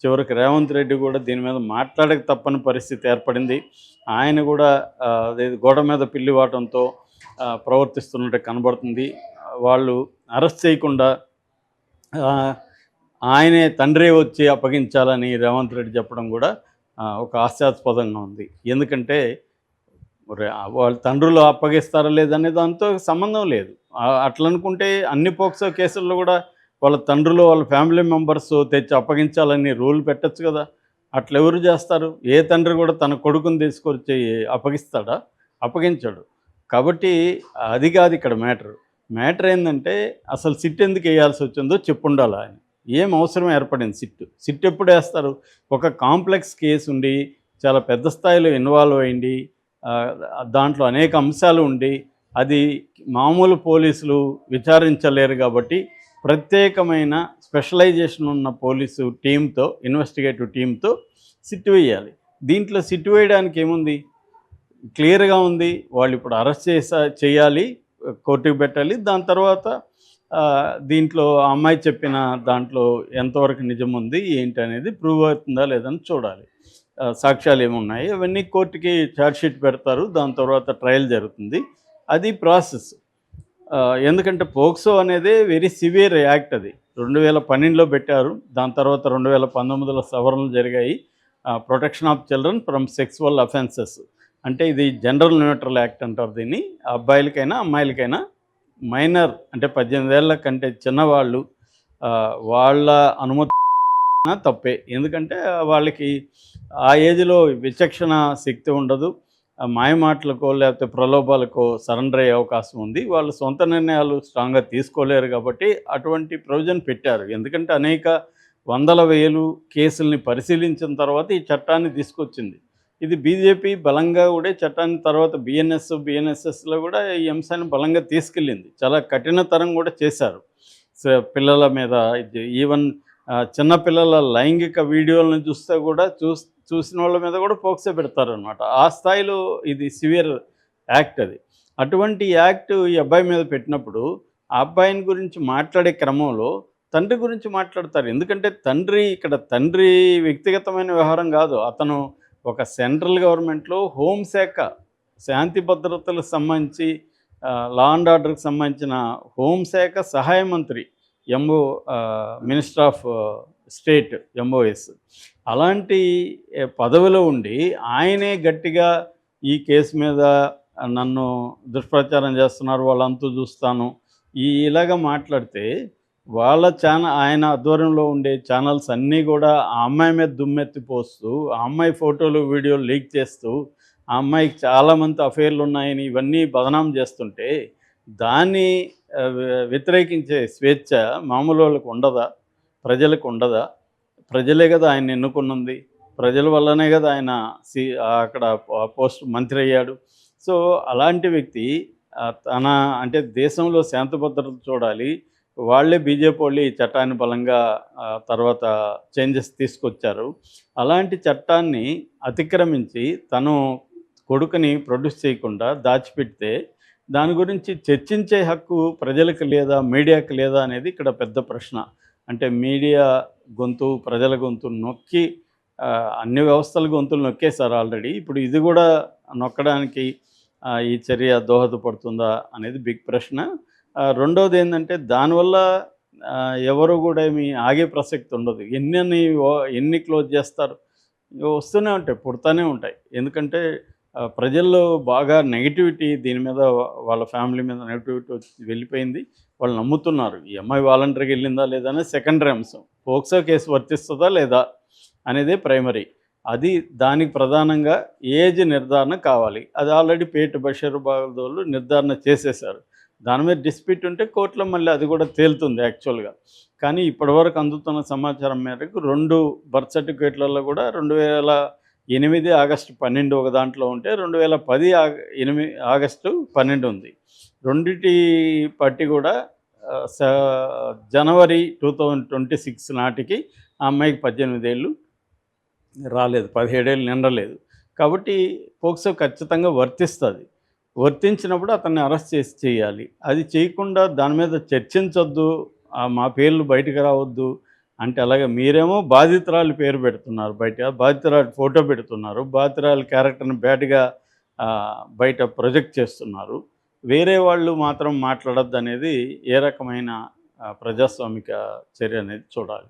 చివరికి రేవంత్ రెడ్డి కూడా దీని మీద మాట్లాడక తప్పని పరిస్థితి ఏర్పడింది. ఆయన కూడా అదేది గోడ మీద పిల్లి వాటంతో ప్రవర్తిస్తున్నట్టు కనబడుతుంది. వాళ్ళు అరెస్ట్ చేయకుండా ఆహ్, ఆయనే తండ్రే వచ్చి అప్పగించాలని రేవంత్ రెడ్డి చెప్పడం కూడా ఒక హాస్యాస్పదంగా ఉంది. ఎందుకంటే వాళ్ళ తండ్రులు అప్పగిస్తారా లేదనే దాంతో సంబంధం లేదు. అట్లనుకుంటే అన్ని పోక్సో కేసుల్లో కూడా వాళ్ళ తండ్రులు, వాళ్ళ ఫ్యామిలీ మెంబర్స్ తెచ్చి అప్పగించాలని రూల్ పెట్టొచ్చు కదా! అట్లెవరు చేస్తారు? ఏ తండ్రి కూడా తన కొడుకుని తీసుకొచ్చి అప్పగిస్తాడా? అప్పగించడు. కాబట్టి అది కాదు ఇక్కడ మ్యాటర్. మ్యాటర్ ఏందంటే అసలు సిట్ ఎందుకు ఎయ్యాల్సొచ్చిందో చెప్పుండాలి ఆయన. ఏం అవసరం ఏర్పడింది సిట్? సిట్ ఎప్పుడేస్తారు? ఒక కాంప్లెక్స్ కేసు ఉండి, చాలా పెద్ద స్థాయిలో ఇన్వాల్వ్ అయ్యింది. దాంట్లో అనేక అంశాలు ఉండి, అది మామూలు పోలీసులు విచారించలేరు కాబట్టి ప్రత్యేకమైన స్పెషలైజేషన్ ఉన్న పోలీసు టీంతో, ఇన్వెస్టిగేటివ్ టీంతో సిట్ వేయాలి. దీంట్లో సిట్ వేయడానికి ఏముంది? క్లియర్‌గా ఉంది. వాళ్ళు ఇప్పుడు అరెస్ట్ చేయాలి, కోర్టుకి పెట్టాలి. దాని తర్వాత దీంట్లో ఆ అమ్మాయి చెప్పిన దాంట్లో ఎంతవరకు నిజం ఉంది, ఏంటి అనేది ప్రూవ్ అవుతుందా లేదని చూడాలి. సాక్ష్యాలు ఏమున్నాయి అవన్నీ కోర్టుకి ఛార్జ్‌షీట్ పెడతారు. దాని తర్వాత ట్రయల్ జరుగుతుంది. అది ప్రాసెస్. ఎందుకంటే పోక్సో అనేది వెరీ సివియర్ యాక్ట్ అది. 2012లో పెట్టారు. దాని తర్వాత 2019లో సవరణలు జరిగాయి. Protection of children from sexual offences. అంటే ఇది జెండర్ న్యూట్రల్ యాక్ట్ అంటారు దీన్ని. అబ్బాయిలకైనా అమ్మాయిలకైనా మైనర్ అంటే 18 ఏళ్ల కంటే చిన్నవాళ్ళు వాళ్ళ అనుమతి తప్పే. ఎందుకంటే వాళ్ళకి ఆ ఏజ్‌లో విచక్షణ శక్తి ఉండదు. మాయమాటలకో లేకపోతే ప్రలోభాలకో సరెండర్ అయ్యే అవకాశం ఉంది. వాళ్ళు సొంత నిర్ణయాలు స్ట్రాంగ్‌గా తీసుకోలేరు కాబట్టి అటువంటి ప్రొవిజన్ పెట్టారు. ఎందుకంటే అనేక వందల వేలు కేసుల్ని పరిశీలించిన తర్వాత ఈ చట్టాన్ని తీసుకొచ్చింది. ఇది బీజేపీ బలంగా కూడా చట్టాన్ని తర్వాత బీఎన్ఎస్ఎస్‌లో కూడా ఈ అంశాన్ని బలంగా తీసుకెళ్ళింది. చాలా కఠినతరం కూడా చేశారు. పిల్లల మీద ఈవెన్ చిన్న పిల్లల లైంగిక వీడియోలను చూస్తే కూడా చూసిన వాళ్ళ మీద కూడా పోక్సో పెడతారనమాట. ఆ స్థాయిలో ఇది సివియర్ యాక్ట్ అది. అటువంటి యాక్ట్ ఈ అబ్బాయి మీద పెట్టినప్పుడు ఆ అబ్బాయిని గురించి మాట్లాడే క్రమంలో తండ్రి గురించి మాట్లాడతారు. ఎందుకంటే తండ్రి వ్యక్తిగతమైన వ్యవహారం కాదు. అతను ఒక సెంట్రల్ గవర్నమెంట్లో హోంశాఖ శాంతి భద్రతలకు సంబంధించి లా అండ్ ఆర్డర్కి సంబంధించిన హోంశాఖ సహాయ మంత్రి మినిస్టర్ ఆఫ్ స్టేట్ ఎంఓఎస్. అలాంటి పదవిలో ఉండి ఆయనే గట్టిగా ఈ కేసు మీద నన్ను దుష్ప్రచారం చేస్తున్నారు, వాళ్ళంతా చూస్తాను ఇలాగ మాట్లాడితే ఆయన ఆధ్వర్యంలో ఉండే ఛానల్స్ అన్నీ కూడా ఆ అమ్మాయి మీద దుమ్మెత్తి పోస్తూ, ఆ అమ్మాయి ఫోటోలు వీడియోలు లీక్ చేస్తూ, ఆ అమ్మాయికి చాలామంది అఫైర్లు ఉన్నాయని ఇవన్నీ బదనాం చేస్తుంటే దాన్ని వ్యతిరేకించే స్వేచ్ఛ మామూలు వాళ్ళకు ఉండదా? ప్రజలకు ఉండదా? ప్రజలే కదా ఆయన ఎన్నుకున్నది. ప్రజల వల్లనే కదా ఆయన అక్కడ పోస్ట్ మంత్రి అయ్యాడు. సో అలాంటి వ్యక్తి తన అంటే దేశంలో శాంతి భద్రతలు చూడాలి. వాళ్ళే బీజేపీ వాళ్ళు ఈ చట్టాన్ని బలంగా తర్వాత చేంజెస్ తీసుకొచ్చారు. అలాంటి చట్టాన్ని అతిక్రమించి తను కొడుకుని ప్రొడ్యూస్ చేయకుండా దాచిపెడితే దాని గురించి చర్చించే హక్కు ప్రజలకు లేదా, మీడియాకి లేదా అనేది ఇక్కడ పెద్ద ప్రశ్న. అంటే మీడియా గొంతు, ప్రజల గొంతు నొక్కి అన్ని వ్యవస్థల గొంతులు నొక్కేశారు ఆల్రెడీ. ఇప్పుడు ఇది కూడా నొక్కడానికి ఈ చర్య దోహదపడుతుందా అనేది బిగ్ ప్రశ్న. రెండోది ఏంటంటే దానివల్ల ఎవరు కూడా ఏమి ఆగే ప్రసక్తి ఉండదు. ఎన్ని క్లోజ్ చేస్తారు? వస్తూనే ఉంటాయి, పుడతానే ఉంటాయి. ఎందుకంటే ప్రజల్లో బాగా నెగిటివిటీ దీని మీద, వాళ్ళ ఫ్యామిలీ మీద నెగిటివిటీ వెళ్ళిపోయింది. వాళ్ళు నమ్ముతున్నారు ఈ అమ్మాయి వాలంటరీగా వెళ్ళిందా లేదా అనేది సెకండరీ అంశం. పోక్సో కేసు వర్తిస్తుందా లేదా అనేదే ప్రైమరీ. దానికి ప్రధానంగా ఏజ్ నిర్ధారణ కావాలి. అది ఆల్రెడీ పేట బషీర్ బాగోళ్ళు నిర్ధారణ చేసేశారు. దాని మీద డిస్ప్యూట్ ఉంటే కోర్టులో మళ్ళీ అది కూడా తేలుతుంది యాక్చువల్గా. కానీ ఇప్పటివరకు అందుతున్న సమాచారం మేరకు 2 బర్త్ సర్టిఫికేట్లలో కూడా 2008 ఆగస్టు 12 ఒక దాంట్లో ఉంటే 2010 ఆగస్టు 12 ఉంది. రెండిటి పట్టి కూడా జనవరి 2026 నాటికి ఆ అమ్మాయికి 18 ఏళ్ళు రాలేదు, 17 ఏళ్ళు నిండలేదు. కాబట్టి పోక్సో ఖచ్చితంగా వర్తిస్తుంది. వర్తించినప్పుడు అతన్ని అరెస్ట్ చేయాలి. అది చేయకుండా దాని మీద చర్చించొద్దు, మా పేర్లు బయటకు రావద్దు, అంటే అలాగే మీరేమో బాధితురాలి పేరు పెడుతున్నారు బయట. బాధితురాలి ఫోటో పెడుతున్నారు. బాధితురాలి క్యారెక్టర్‌ని బ్యాడ్‌గా బయట ప్రొజెక్ట్ చేస్తున్నారు. వేరే వాళ్ళు మాత్రం మాట్లాడొద్దనేది ఏ రకమైన ప్రజాస్వామిక చర్య అనేది చూడాలి.